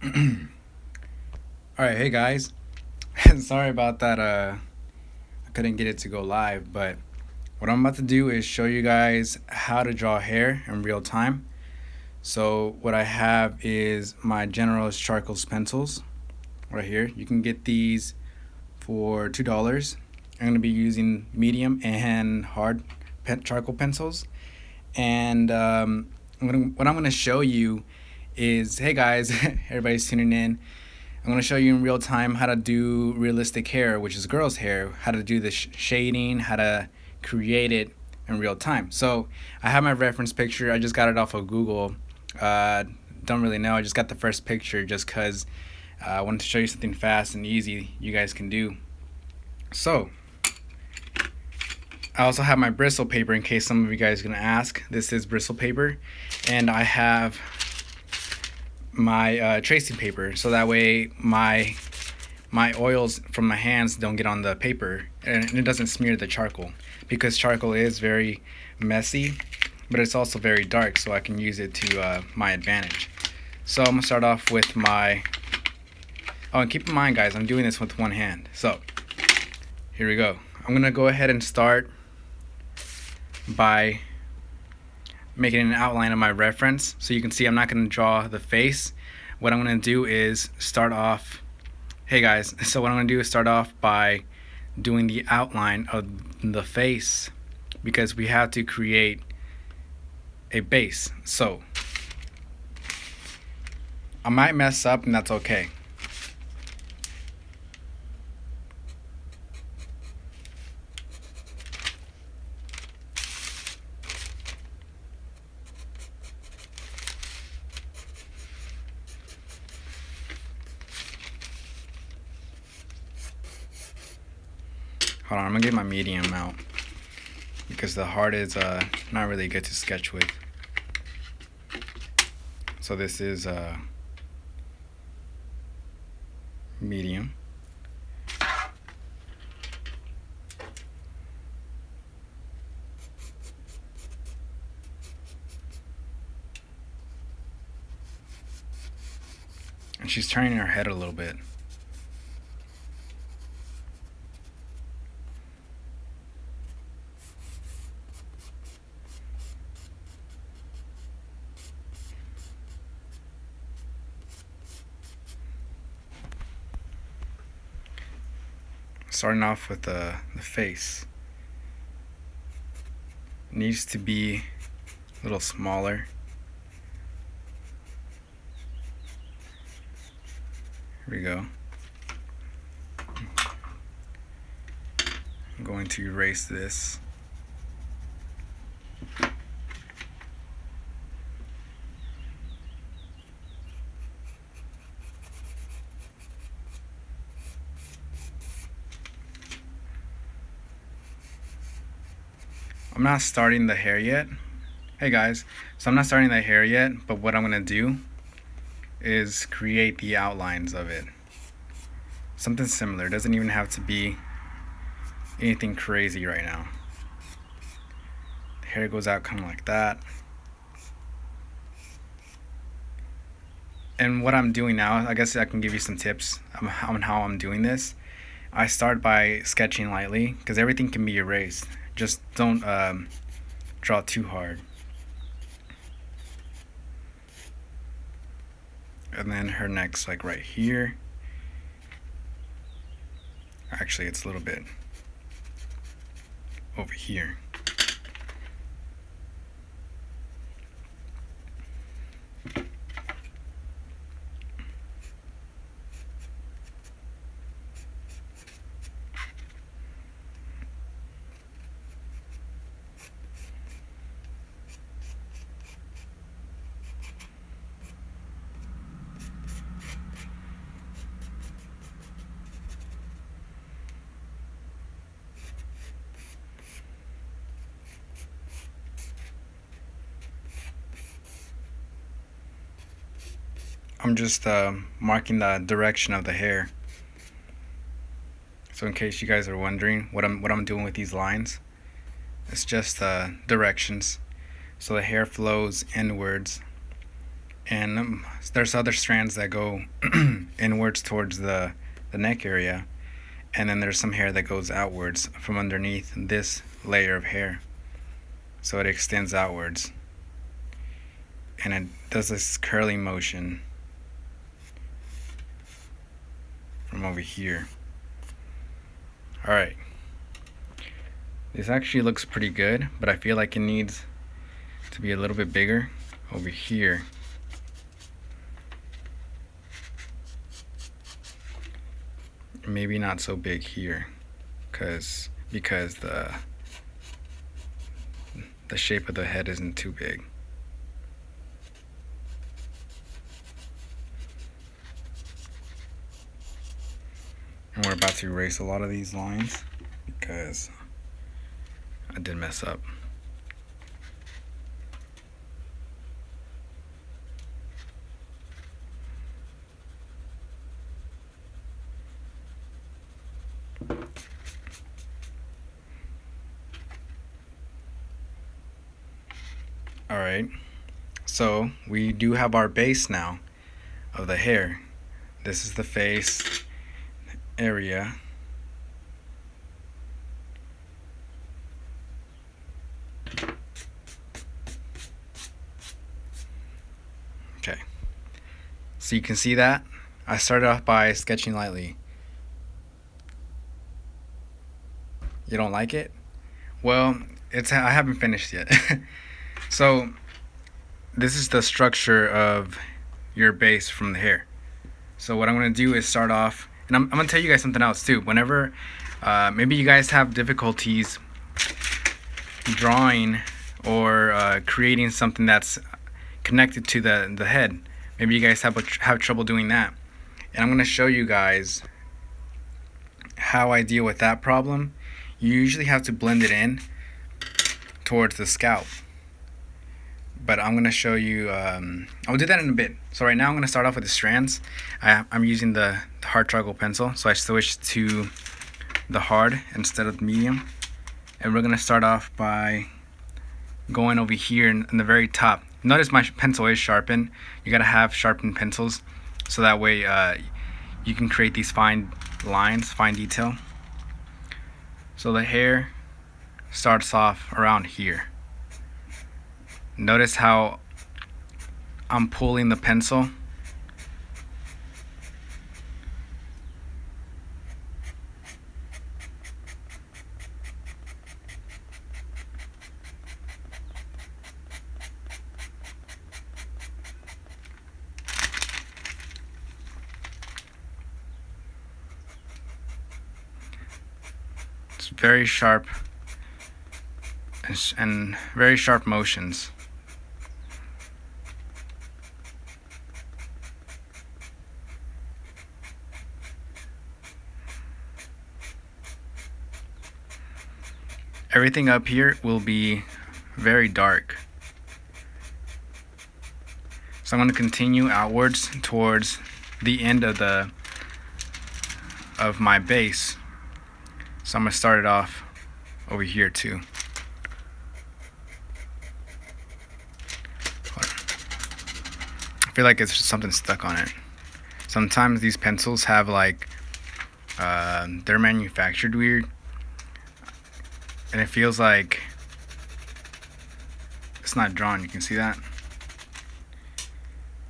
Alright, hey guys. Sorry about that. I couldn't get it to go live, but what I'm about to do is show you guys how to draw hair in real time. So, what I have is my General Charcoal pencils right here. You can get these for $2. I'm going to be using medium and hard charcoal pencils. And what I'm going to show you is hey guys, everybody's tuning in. I'm going to show you in real time how to do realistic hair, which is girls' hair, how to do the shading, how to create it in real time. So I have my reference picture. I just got it off of Google. Don't really know. I just got the first picture just because I wanted to show you something fast and easy you guys can do. So I also have my bristle paper in case some of you guys are going to ask. This is bristle paper. And I have my tracing paper, so that way my oils from my hands don't get on the paper and it doesn't smear the charcoal, because charcoal is very messy, but it's also very dark, so I can use it to my advantage. So I'm gonna start off with my and keep in mind guys, I'm doing this with one hand. So here we go. I'm gonna go ahead and start by making an outline of my reference. So you can see I'm not going to draw the face. What I'm going to do is start off, hey guys, so what I'm going to do is start off by doing the outline of the face, because we have to create a base. So I might mess up, and that's okay. Hold on, I'm gonna get my medium out because the hard is not really good to sketch with. So this is medium. And she's turning her head a little bit. Starting off with the face. It needs to be a little smaller. Here we go. I'm going to erase this. I'm not starting the hair yet. Hey guys, so I'm not starting the hair yet, but what I'm gonna do is create the outlines of it. Something similar, doesn't even have to be anything crazy right now. The hair goes out kind of like that. And what I'm doing now, I guess I can give you some tips on how I'm doing this. I start by sketching lightly, because everything can be erased. Just don't draw too hard. And then her neck's like right here. Actually, it's a little bit over here. I'm just marking the direction of the hair. So in case you guys are wondering what I'm doing with these lines, it's just directions. So the hair flows inwards And there's other strands that go inwards towards the neck area, and then there's some hair that goes outwards from underneath this layer of hair, so it extends outwards and it does this curling motion from over here. Alright, this actually looks pretty good, but I feel like it needs to be a little bit bigger over here. Maybe not so big here, because the shape of the head isn't too big. And we're about to erase a lot of these lines because I did mess up. Alright, so we do have our base now of the hair. This is the face area. Okay, so you can see that I started off by sketching lightly. You don't like it? Well, I haven't finished yet. So this is the structure of your base from the hair. So what I'm going to do is start off, and I'm going to tell you guys something else too. Whenever maybe you guys have difficulties drawing or creating something that's connected to the head, maybe you guys have trouble doing that, and I'm going to show you guys how I deal with that problem. You usually have to blend it in towards the scalp, but I'm going to show you, I'll do that in a bit. So right now I'm going to start off with the strands. I'm using the hard charcoal pencil, so I switched to the hard instead of the medium. And we're going to start off by going over here in the very top. Notice my pencil is sharpened. You got to have sharpened pencils, so that way you can create these fine lines, fine detail. So the hair starts off around here. Notice how I'm pulling the pencil. It's very sharp and very sharp motions. Everything up here will be very dark. So I'm going to continue outwards towards the end of my base. So I'm going to start it off over here too. I feel like it's just something stuck on it. Sometimes these pencils have like, they're manufactured weird. And it feels like it's not drawn. You can see that?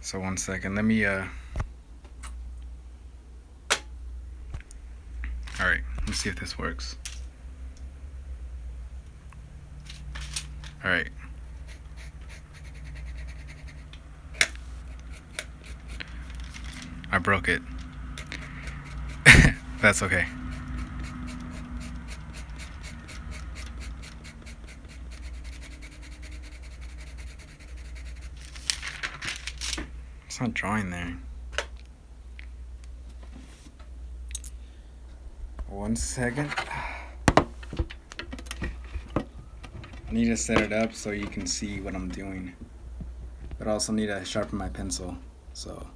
So one second, let me alright, let's see if this works. Alright. I broke it. That's okay. It's not drawing there. One second. I need to set it up so you can see what I'm doing, but I also need to sharpen my pencil. So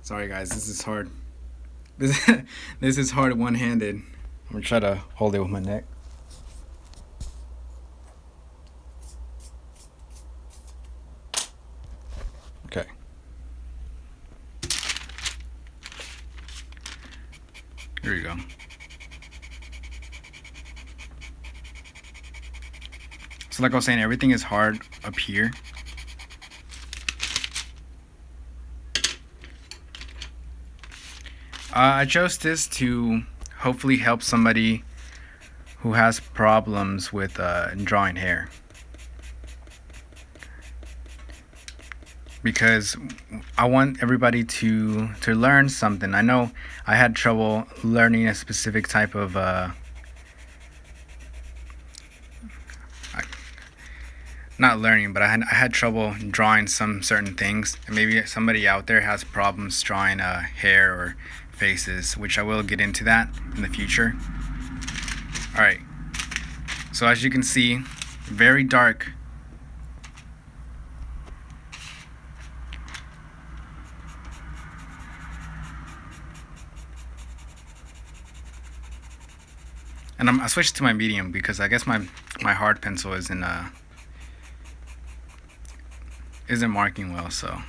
sorry guys, this is hard. This is hard one-handed. I'm gonna try to hold it with my neck. Here we go. So like I was saying, everything is hard up here. I chose this to hopefully help somebody who has problems with drawing hair. Because I want everybody to learn something. I know I had trouble learning a specific type of not learning, but I had trouble drawing some certain things, and maybe somebody out there has problems drawing hair or faces, which I will get into that in the future. All right, so as you can see, very dark. And I switched to my medium because I guess my hard pencil isn't marking well, so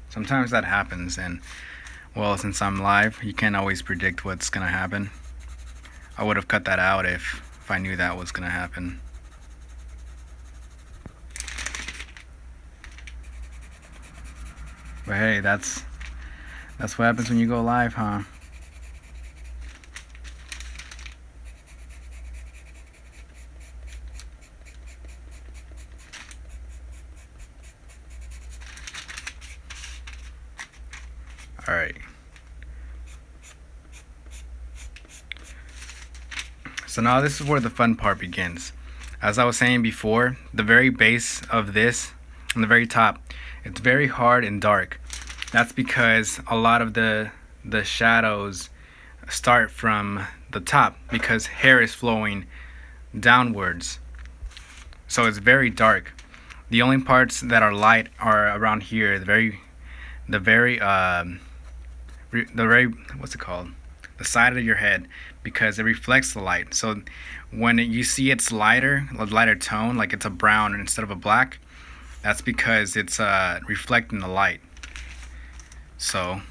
sometimes that happens. And well, since I'm live, you can't always predict what's gonna happen. I would have cut that out if I knew that was gonna happen. But hey, that's what happens when you go live, huh? All right. So now this is where the fun part begins. As I was saying before, the very base of this, on the very top, it's very hard and dark. That's because a lot of the shadows start from the top because hair is flowing downwards. So it's very dark. The only parts that are light are around here, the very what's it called, the side of your head, because it reflects the light. So when you see it's lighter, a lighter tone, like it's a brown instead of a black, that's because it's reflecting the light. So,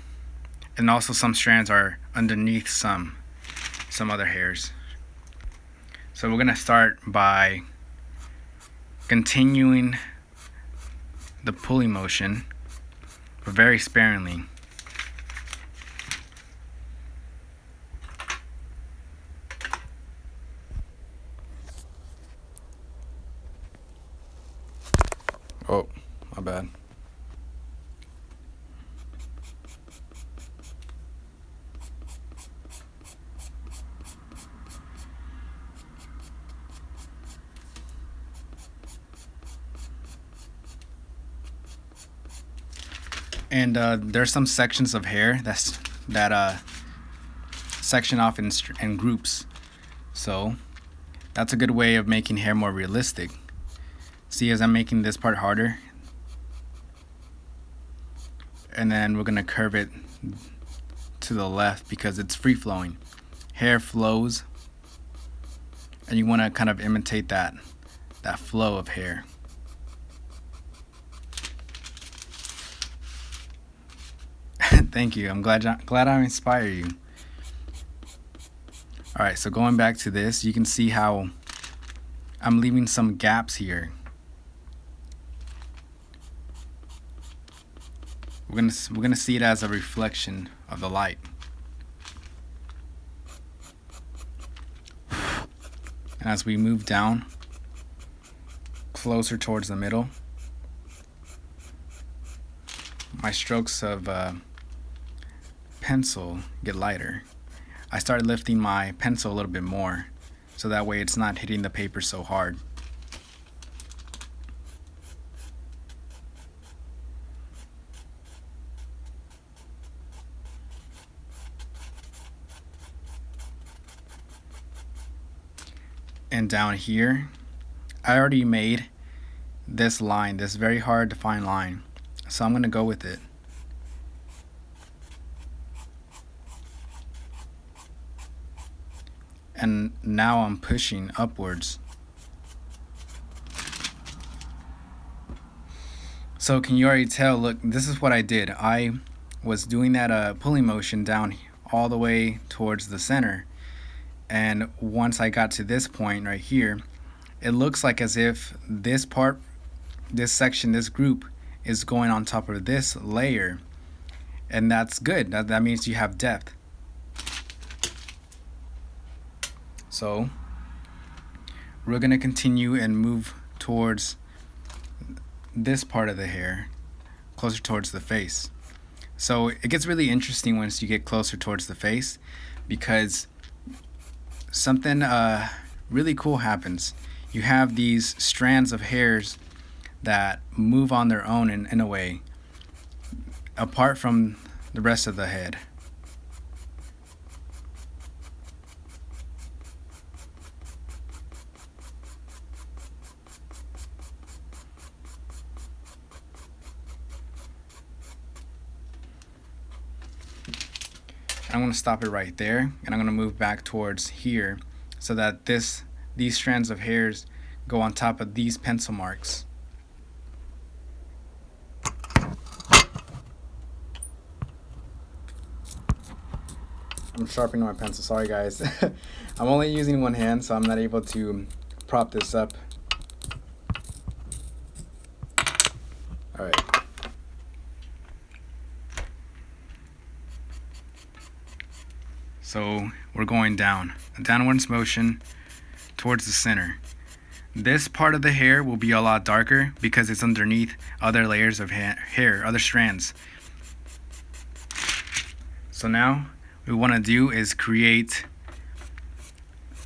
and also some strands are underneath some other hairs. So we're gonna start by continuing the pulling motion, but very sparingly. Oh, my bad. And there's some sections of hair that section off in groups. So that's a good way of making hair more realistic. See, as I'm making this part harder, and then we're gonna curve it to the left because it's free flowing. Hair flows, and you want to kind of imitate that flow of hair. Thank you. I'm glad I inspire you. All right, so going back to this, you can see how I'm leaving some gaps here. We're gonna see it as a reflection of the light. And as we move down closer towards the middle, my strokes of pencil get lighter. I start lifting my pencil a little bit more, so that way it's not hitting the paper so hard. And down here, I already made this line, this very hard to find line, so I'm gonna go with it. And now I'm pushing upwards. So can you already tell? Look, this is what I did. I was doing that pulling motion down all the way towards the center. And once I got to this point right here, it looks like as if this part, this section, this group is going on top of this layer. And that's good. That means you have depth. So we're going to continue and move towards this part of the hair, closer towards the face. So it gets really interesting once you get closer towards the face, because something really cool happens. You have these strands of hairs that move on their own in a way, apart from the rest of the head. I'm going to stop it right there, and I'm going to move back towards here so that these strands of hairs go on top of these pencil marks. I'm sharpening my pencil, sorry guys. I'm only using one hand, so I'm not able to prop this up. Alright. So we're going down, a downwards motion towards the center. This part of the hair will be a lot darker because it's underneath other layers of hair, other strands. So now what we want to do is create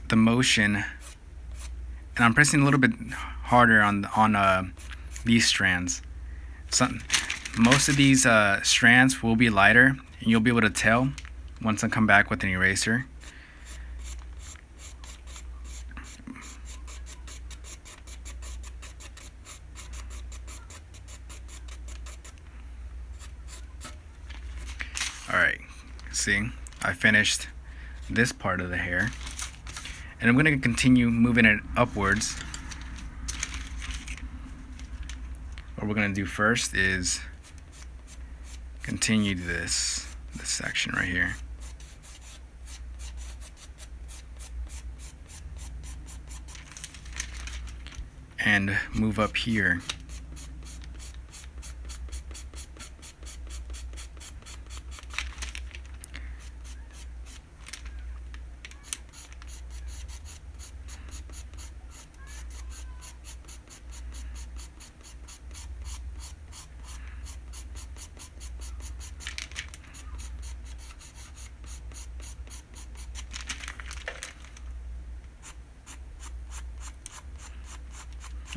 the motion, and I'm pressing a little bit harder on these strands. Most of these strands will be lighter, and you'll be able to tell once I come back with an eraser. Alright, see, I finished this part of the hair, and I'm going to continue moving it upwards. What we're going to do first is continue this section right here. And move up here.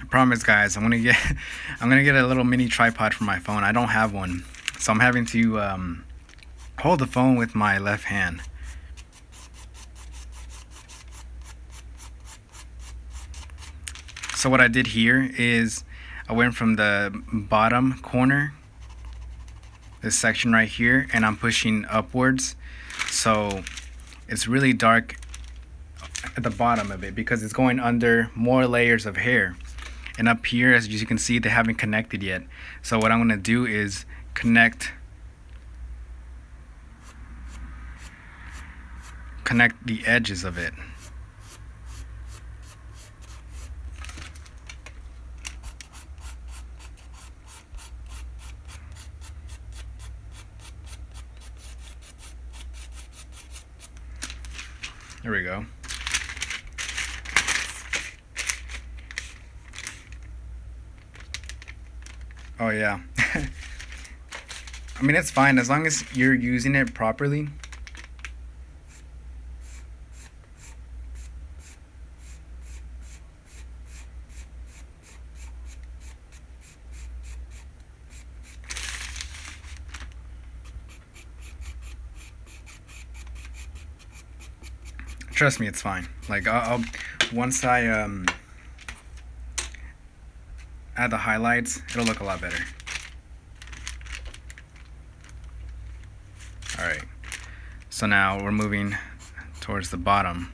Promise guys, I'm gonna get a little mini tripod for my phone. I don't have one, so I'm having to hold the phone with my left hand. So what I did here is I went from the bottom corner, this section right here, and I'm pushing upwards, so it's really dark at the bottom of it because it's going under more layers of hair. And up here, as you can see, they haven't connected yet. So what I'm going to do is connect the edges of it. There we go. Oh yeah. I mean, it's fine as long as you're using it properly. Trust me, it's fine. Like I'll once I add the highlights, it'll look a lot better. Alright, so now we're moving towards the bottom.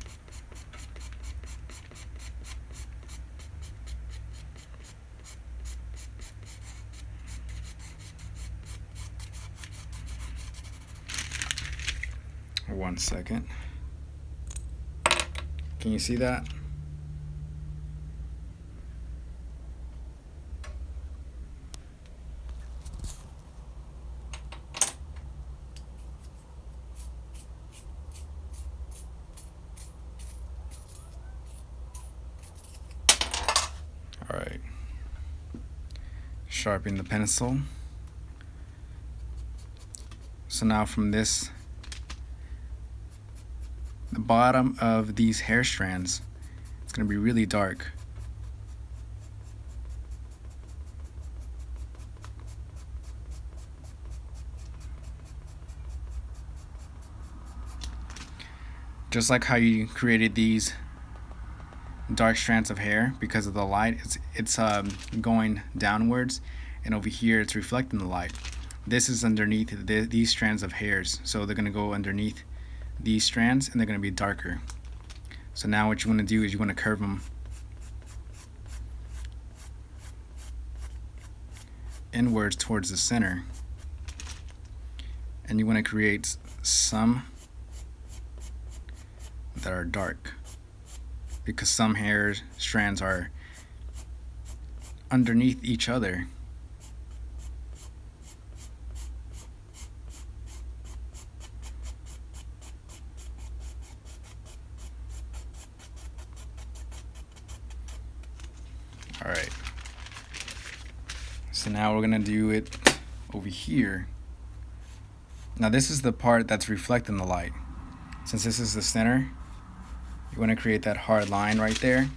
1 second. Can you see that? All right. Sharpen the pencil. So now from this, the bottom of these hair strands, it's going to be really dark. Just like how you created these dark strands of hair, because of the light, it's going downwards, and over here it's reflecting the light. This is underneath these strands of hairs, so they're going to go underneath these strands and they're going to be darker. So now what you want to do is you want to curve them inwards towards the center, and you want to create some that are dark, because some hair strands are underneath each other. All right, so now we're gonna do it over here. Now this is the part that's reflecting the light. Since this is the center, you want to create that hard line right there.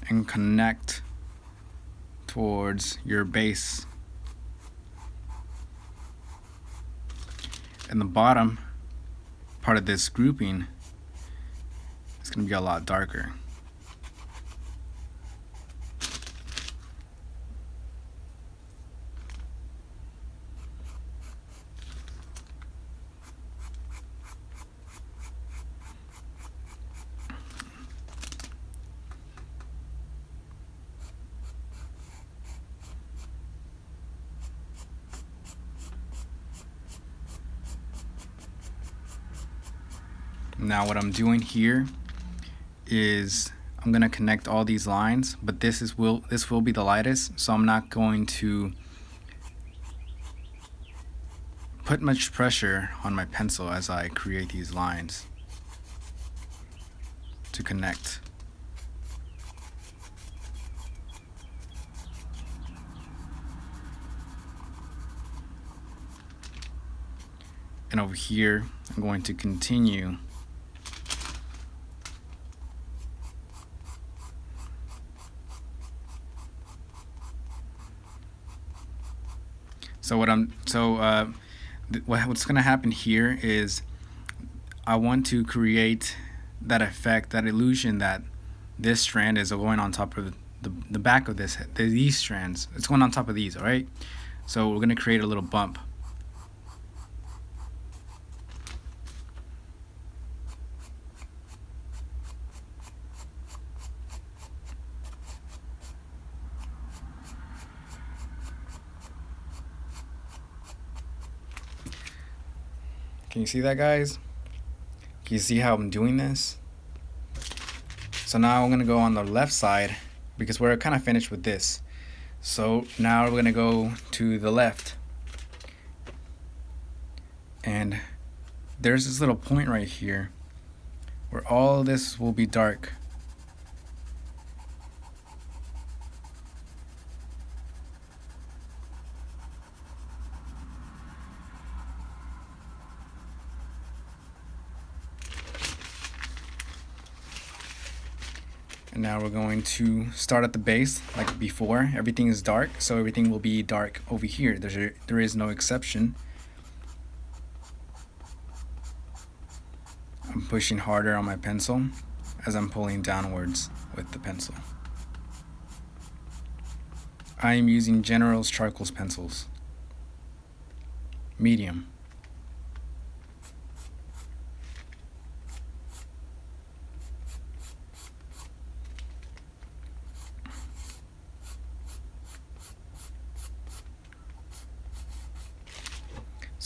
And connect towards your base. And the bottom part of this grouping is going to be a lot darker. Now what I'm doing here is I'm gonna connect all these lines, but this will be the lightest, so I'm not going to put much pressure on my pencil as I create these lines to connect. And over here, I'm going to continue what's going to happen here is I want to create that effect, that illusion that this strand is going on top of the back of these strands. It's going on top of these, all right? So we're going to create a little bump. Can you see that, guys? Can you see how I'm doing this? So now I'm gonna go on the left side because we're kind of finished with this. So now we're gonna go to the left. And there's this little point right here where all of this will be dark. And now we're going to start at the base like before. Everything is dark, so everything will be dark over here. There is no exception. I'm pushing harder on my pencil as I'm pulling downwards with the pencil. I am using General's charcoal pencils, medium.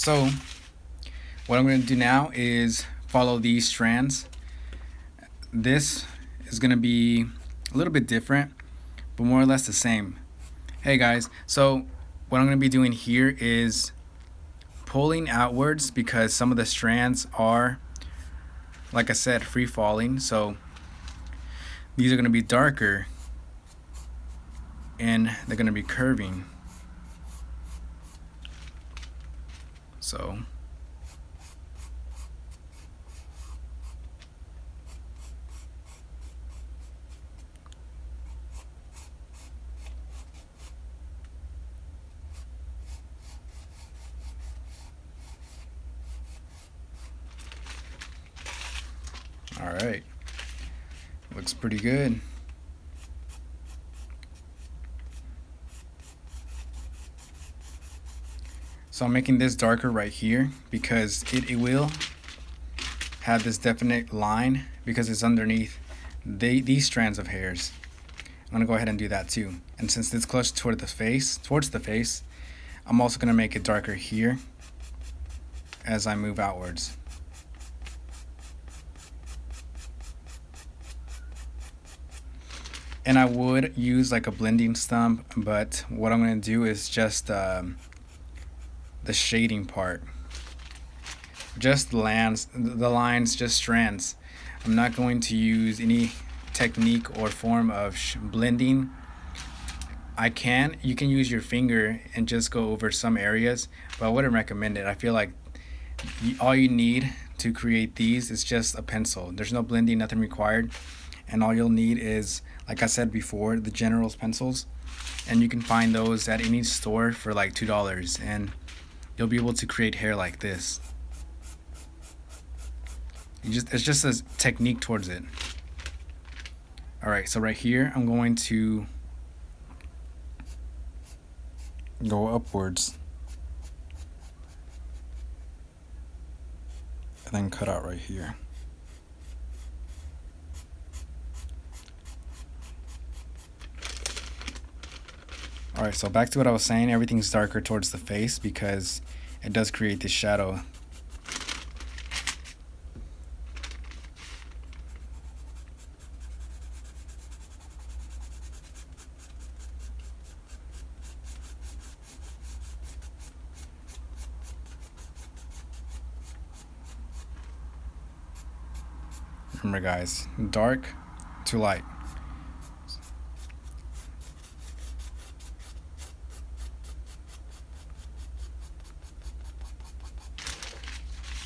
So what I'm going to do now is follow these strands. This is going to be a little bit different, but more or less the same. Hey guys, so what I'm going to be doing here is pulling outwards because some of the strands are, like I said, free falling. So these are going to be darker and they're going to be curving. So all right, looks pretty good. So I'm making this darker right here because it will have this definite line because it's underneath these strands of hairs. I'm gonna go ahead and do that too. And since it's close towards the face, I'm also gonna make it darker here as I move outwards. And I would use like a blending stump, but what I'm gonna do is just the shading part. Just the lines, just strands. I'm not going to use any technique or form of blending. You can use your finger and just go over some areas, but I wouldn't recommend it. I feel like all you need to create these is just a pencil. There's no blending, nothing required. And all you'll need is, like I said before, the General's pencils. And you can find those at any store for like $2. And you'll be able to create hair like this. It's just a technique towards it. Alright, so right here, I'm going to go upwards. And then cut out right here. Alright, so back to what I was saying, everything's darker towards the face because it does create this shadow. Remember guys, dark to light.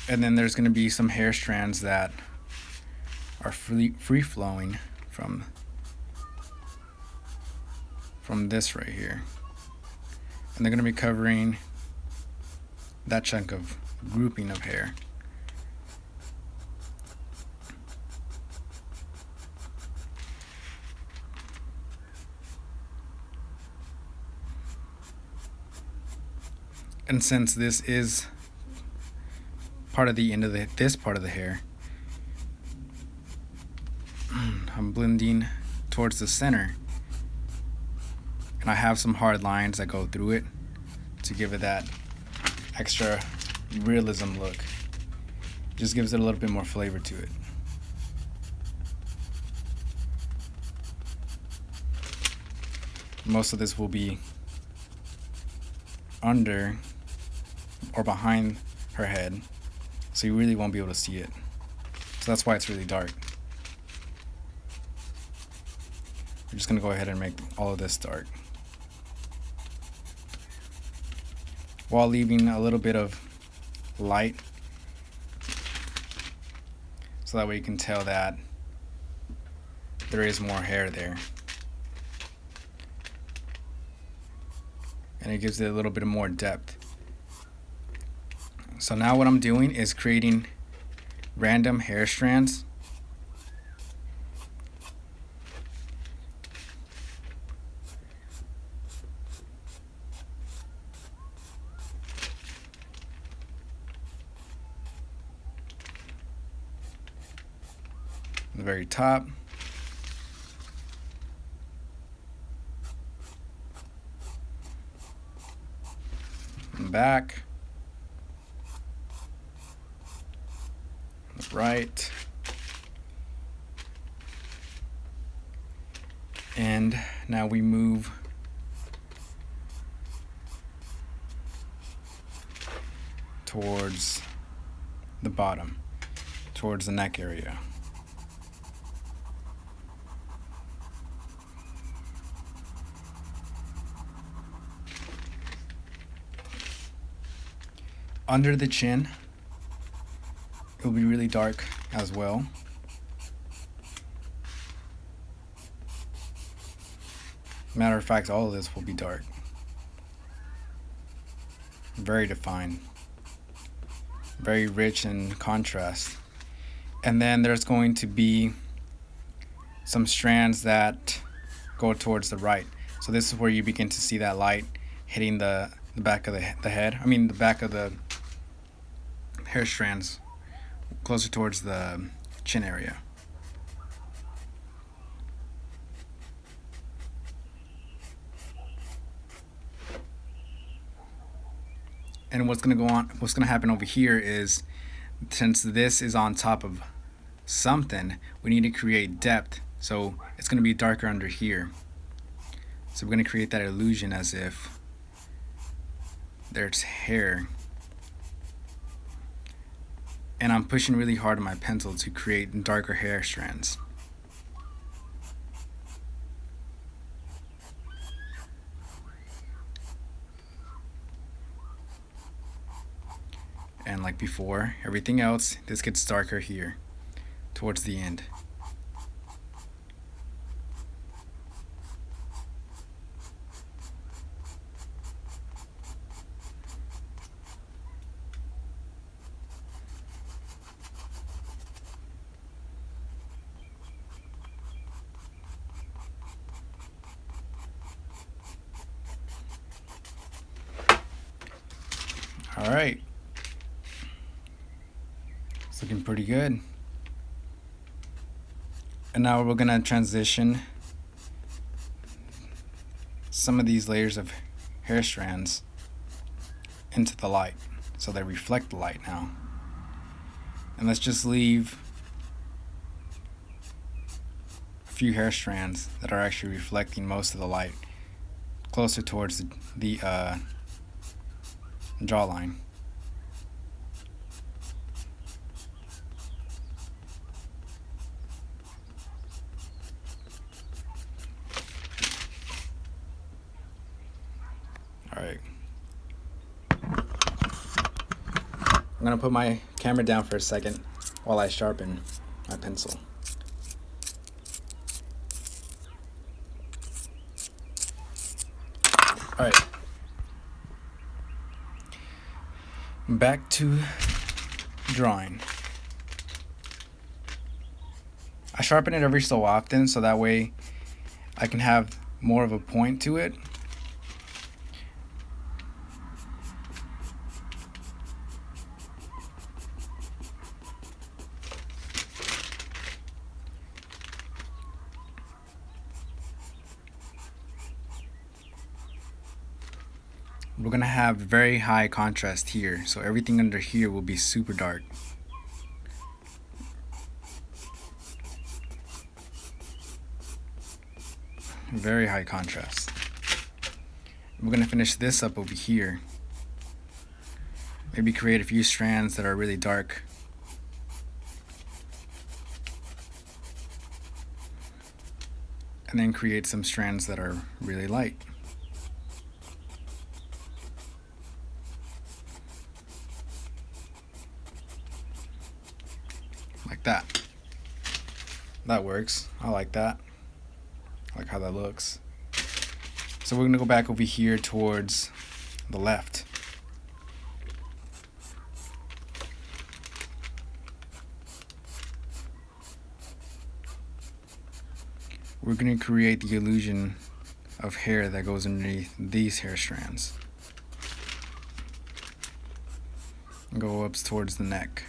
And then there's going to be some hair strands that are free flowing from this right here. And they're going to be covering that chunk of grouping of hair. And since this is part of the end of this part of the hair, I'm blending towards the center, and I have some hard lines that go through it to give it that extra realism look. Just gives it a little bit more flavor to it. Most of this will be under or behind her head, so you really won't be able to see it. So that's why it's really dark. We're just gonna go ahead and make all of this dark, while leaving a little bit of light, so that way you can tell that there is more hair there. And it gives it a little bit more depth. So now what I'm doing is creating random hair strands. The very top. And back. right. And now we move towards the bottom, towards the neck area. Under the chin, it will be really dark as well. Matter of fact, all of this will be dark. Very defined. Very rich in contrast. And then there's going to be some strands that go towards the right. So this is where you begin to see that light hitting the back of the head. I mean the back of the hair strands, closer towards the chin area. And what's going to happen over here is, since this is on top of something, we need to create depth. So it's going to be darker under here. So we're going to create that illusion as if there's hair. And I'm pushing really hard on my pencil to create darker hair strands. And like before, everything else, this gets darker here towards the end. All right. It's looking pretty good. And now we're gonna transition some of these layers of hair strands into the light, so they reflect the light now. And let's just leave a few hair strands that are actually reflecting most of the light closer towards the jawline. Alright. I'm gonna put my camera down for a second while I sharpen my pencil. Alright. Back to drawing. I sharpen it every so often so that way I can have more of a point to it. We're gonna have very high contrast here, so everything under here will be super dark. Very high contrast. We're gonna finish this up over here. Maybe create a few strands that are really dark. And then create some strands that are really light. Like that. That works. I like that. I like how that looks. So we're gonna go back over here towards the left. We're gonna create the illusion of hair that goes underneath these hair strands. And go up towards the neck.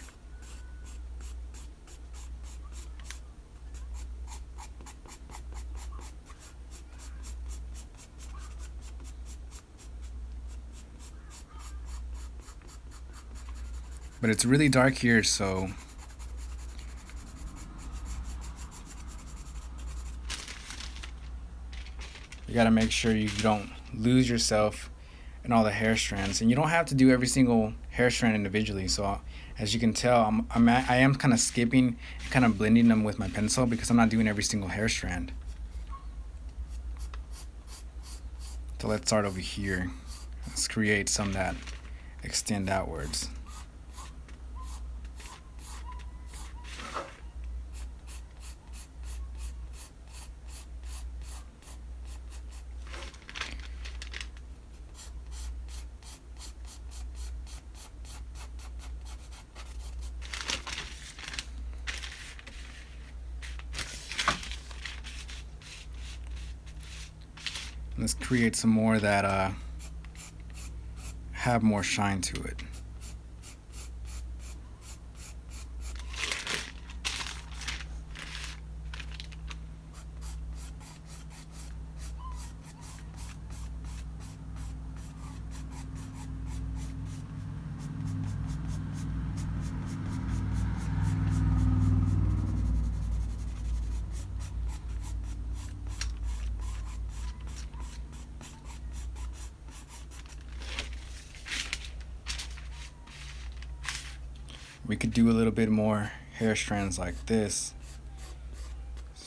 But it's really dark here, so You gotta make sure you don't lose yourself in all the hair strands, and you don't have to do every single hair strand individually. So as you can tell, I am kind of skipping, kind of blending them with my pencil because I'm not doing every single hair strand. So let's start over here. Let's create some that extend outwards. Let's create some more that have more shine to it. We could do a little bit more hair strands like this,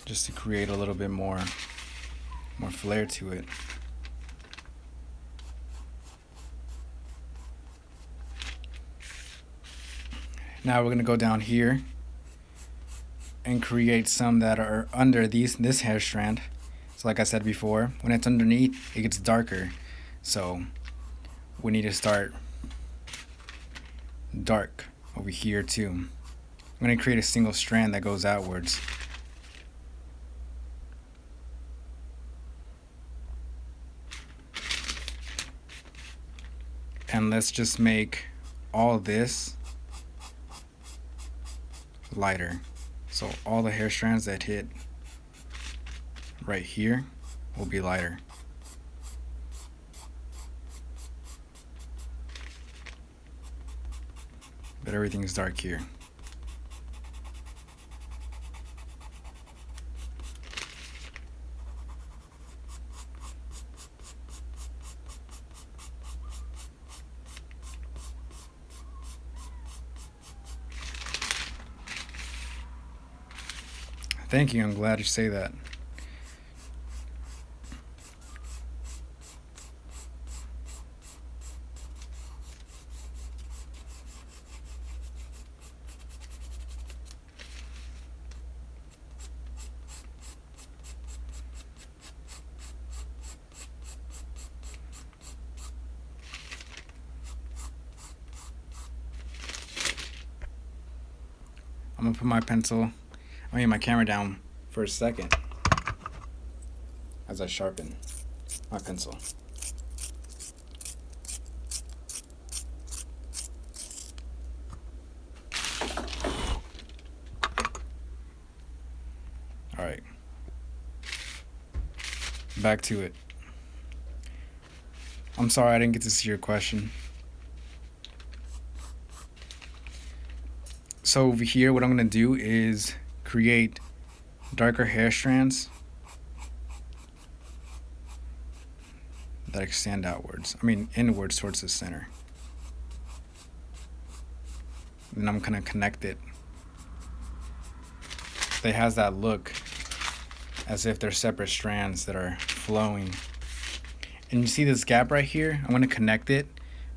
just to create a little bit more flair to it. Now we're gonna go down here and create some that are under this hair strand. So like I said before, when it's underneath, it gets darker. So we need to start dark over here too. I'm going to create a single strand that goes outwards. And let's just make all this lighter. So all the hair strands that hit right here will be lighter. But everything's dark here. Thank you, I'm glad you say that. I'm gonna put my camera down for a second as I sharpen my pencil. All right, back to it. I'm sorry I didn't get to see your question. So over here, what I'm gonna do is create darker hair strands that extend inwards towards the center. And I'm gonna connect it. It has that look as if they're separate strands that are flowing. And you see this gap right here? I'm gonna connect it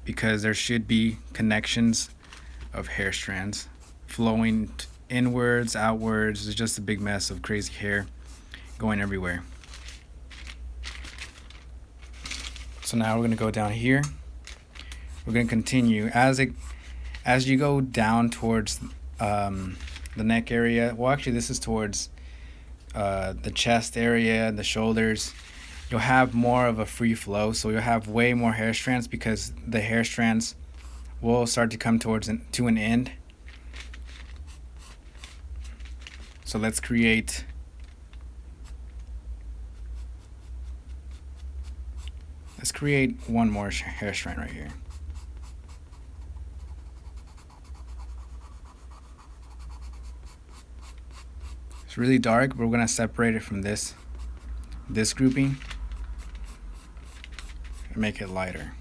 because there should be connections of hair strands flowing inwards, outwards. It's just a big mess of crazy hair going everywhere. So now we're gonna go down here. We're gonna continue as you go down towards the neck area. Well, actually, this is towards the chest area, the shoulders. You'll have more of a free flow, so you'll have way more hair strands because the hair strands will start to come to an end. So let's create one more hair strand right here. It's really dark, but we're gonna separate it from this grouping. and make it lighter.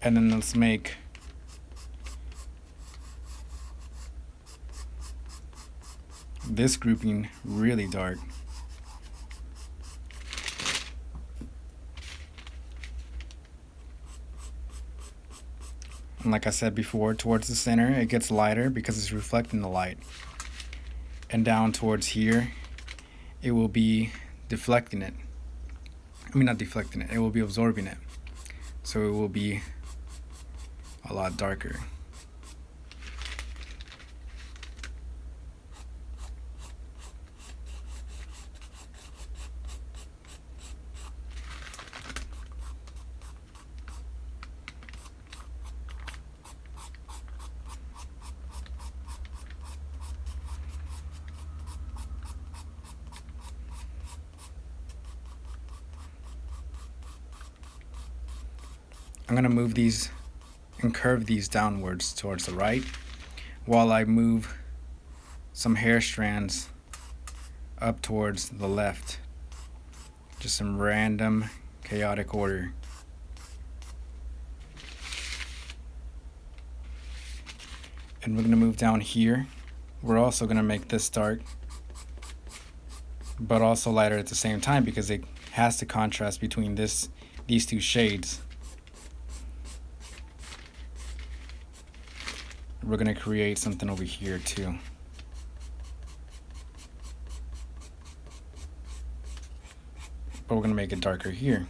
And then let's make this grouping really dark. And like I said before, towards the center it gets lighter because it's reflecting the light. And down towards here, it will be deflecting it. I mean, not deflecting it, it will be absorbing it. So it will be a lot darker. I'm going to move these and curve these downwards towards the right while I move some hair strands up towards the left. Just some random chaotic order. And we're going to move down here. We're also going to make this dark, but also lighter at the same time because it has to contrast between these two shades. We're going to create something over here too. But we're going to make it darker here.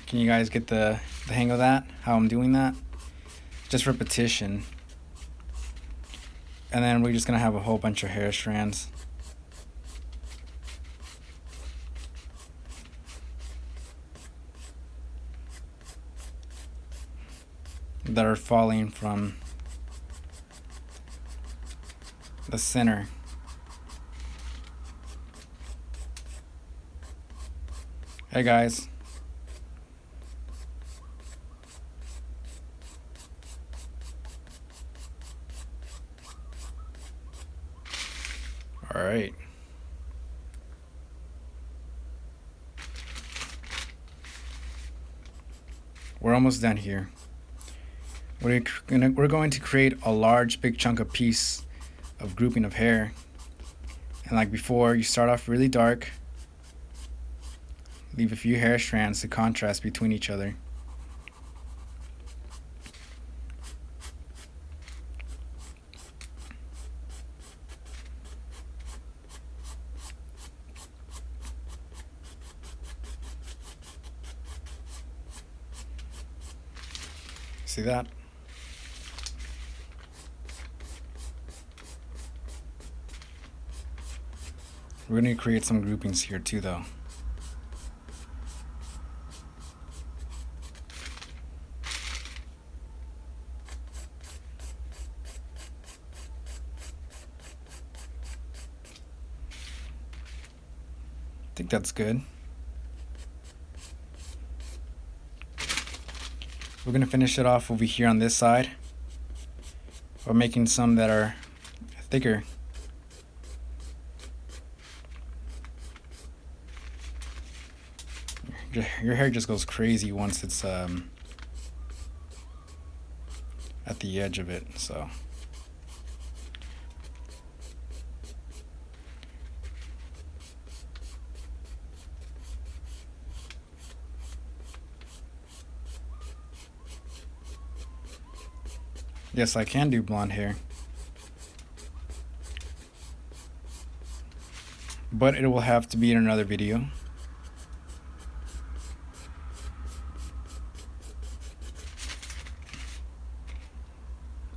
Can you guys get the hang of that? How I'm doing that? Just repetition. And then we're just going to have a whole bunch of hair strands. That are falling from the center. Hey guys. All right. We're almost done here. We're going to create a large big chunk of piece of grouping of hair. And like before, you start off really dark. Leave a few hair strands to contrast between each other. See that? We're going to create some groupings here too, though. I think that's good. We're going to finish it off over here on this side. We're making some that are thicker. Your hair just goes crazy once it's at the edge of it, so. Yes, I can do blonde hair. But it will have to be in another video.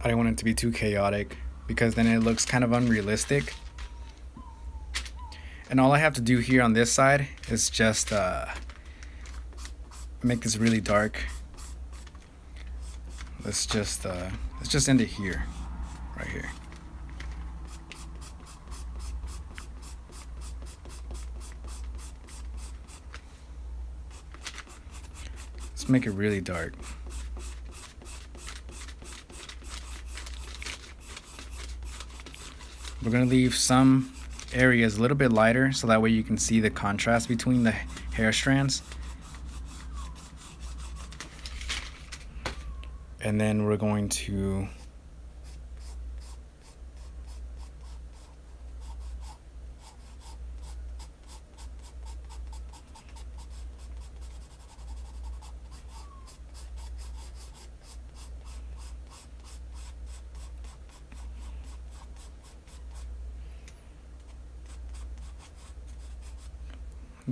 I don't want it to be too chaotic because then it looks kind of unrealistic. And all I have to do here on this side is just make this really dark. Let's just end it here, right here. Let's make it really dark. We're going to leave some areas a little bit lighter so that way you can see the contrast between the hair strands. And then we're going to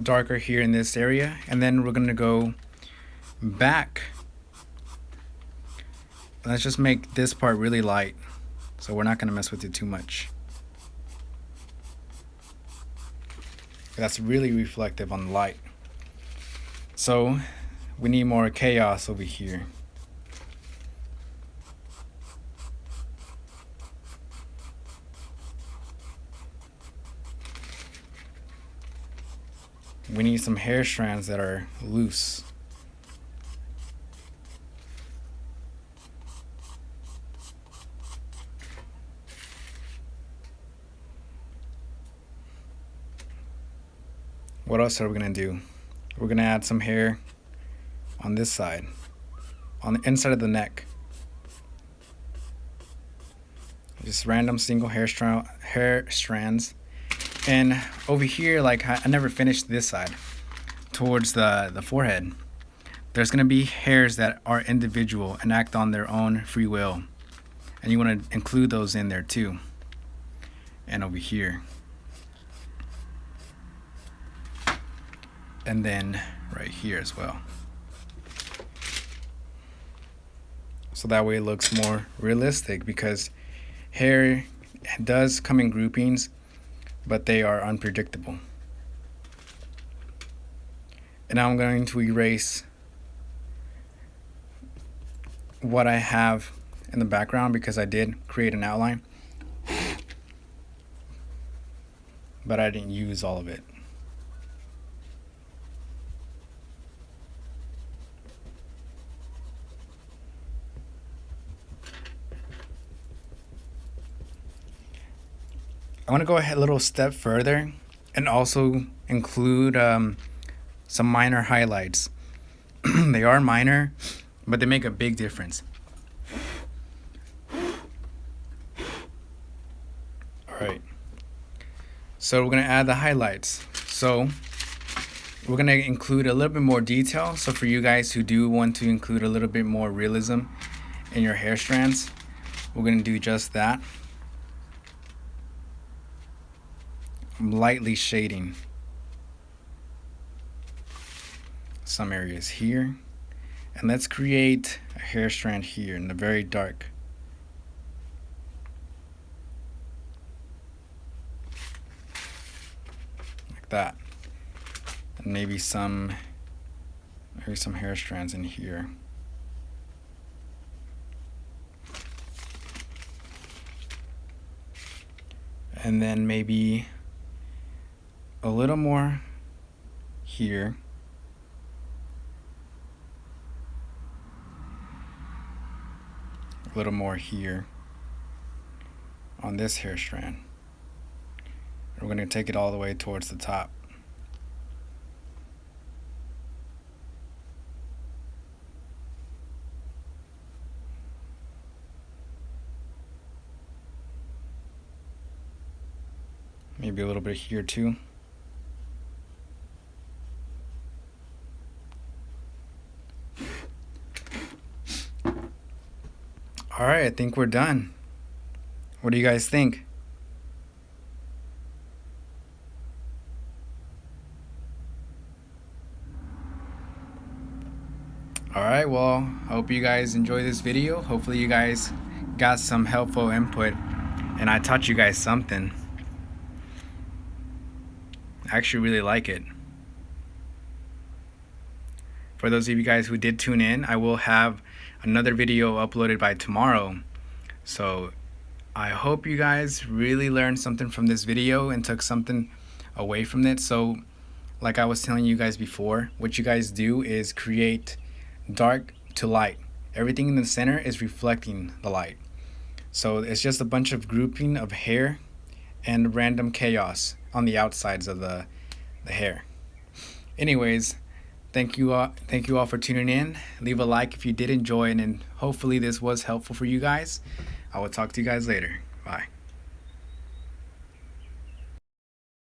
darker here in this area, and then we're going to go back. Let's just make this part really light, so we're not going to mess with it too much. That's really reflective on the light. So we need more chaos over here. We need some hair strands that are loose. What else are we going to do? We're going to add some hair on this side, on the inside of the neck. Just random single hair strands. And over here, like I never finished this side, towards the forehead, there's going to be hairs that are individual and act on their own free will. And you want to include those in there too. And over here. And then right here as well. So that way it looks more realistic, because hair does come in groupings, but they are unpredictable. And now I'm going to erase what I have in the background, because I did create an outline, but I didn't use all of it. I want to go ahead a little step further and also include some minor highlights. They are minor, but they make a big difference. Alright, so we're going to add the highlights. So we're going to include a little bit more detail. So for you guys who do want to include a little bit more realism in your hair strands, we're going to do just that. Lightly shading some areas here, and let's create a hair strand here in the very dark. Like that. And maybe some hair strands in here. And then maybe a little more here. A little more here on this hair strand. And we're going to take it all the way towards the top. Maybe a little bit here too. Alright, I think we're done. What do you guys think? Alright, well, I hope you guys enjoyed this video. Hopefully you guys got some helpful input and I taught you guys something. I actually really like it. For those of you guys who did tune in, I will have another video uploaded by tomorrow. So I hope you guys really learned something from this video and took something away from it. So like I was telling you guys before, what you guys do is create dark to light. Everything in the center is reflecting the light. So it's just a bunch of grouping of hair and random chaos on the outsides of the hair. Anyways, thank you all for tuning in. Leave a like if you did enjoy, and hopefully this was helpful for you guys. I will talk to you guys later. Bye.